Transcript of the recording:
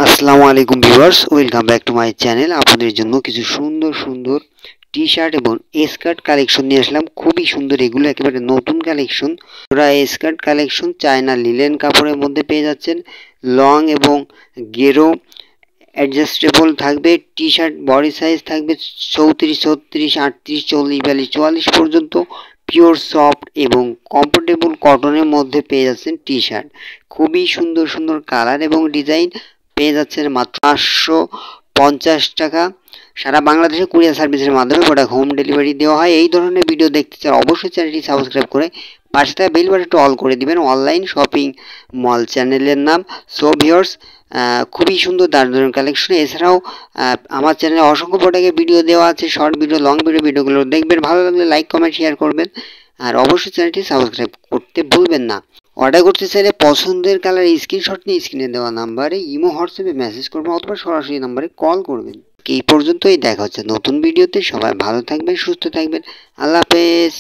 আসসালামু আলাইকুম viewers, welcome back to my channel. আপনাদের জন্য কিছু সুন্দর সুন্দর টি শার্ট এবং স্কার্ট কালেকশন নিয়ে আসলাম। খুবই সুন্দর, এগুলো একেবারে নতুন কালেকশন। ওরা স্কার্ট কালেকশন চায়না লিলেন কাপড়ের মধ্যে পেয়ে যাচ্ছেন। লং এবং গেরো অ্যাডজাস্টেবল থাকবে। টি শার্ট বডি সাইজ থাকবে 34, 36, 38, 40, 42, 44 পর্যন্ত। পিওর সফট এবং কমফোর্টেবল কটনের মধ্যে পেয়ে যাচ্ছেন টি শার্ট। খুবই সুন্দর সুন্দর কালার এবং ডিজাইন পেয়ে যাচ্ছেন মাত্র 550 টাকা। সারা বাংলাদেশে কুরিয়ার সার্ভিসের মাধ্যমে প্রোডাক্ট হোম ডেলিভারি দেওয়া হয়। এই ধরনের ভিডিও দেখতে চান অবশ্যই চ্যানেলটি সাবস্ক্রাইব করে পাশে থাকা বেল বাটনটি অল করে দিবেন। অনলাইন শপিং মল চ্যানেলের নাম। সো ভিউয়ার্স, খুবই সুন্দর দারুণ কালেকশন। এছাড়াও আমার চ্যানেলে অসংখ্য প্রোডাক্টের ভিডিও দেওয়া আছে, শর্ট ভিডিও, লং ভিডিওগুলো দেখবেন। ভালো লাগলে লাইক কমেন্ট শেয়ার করবেন, আর অবশ্যই চ্যানেলটি সাবস্ক্রাইব করতে ভুলবেন না। অর্ডার করতে চাইলে পছন্দের কালার স্ক্রিনশট নিয়ে স্ক্রিনে দেওয়া নাম্বারে ইমো হোয়াটসঅ্যাপে মেসেজ করবেন অথবা সরাসরি নাম্বারে কল করবেন। এই পর্যন্তই, দেখা হচ্ছে নতুন ভিডিওতে। সবাই ভালো থাকবেন, সুস্থ থাকবেন। আল্লাহ হাফেজ।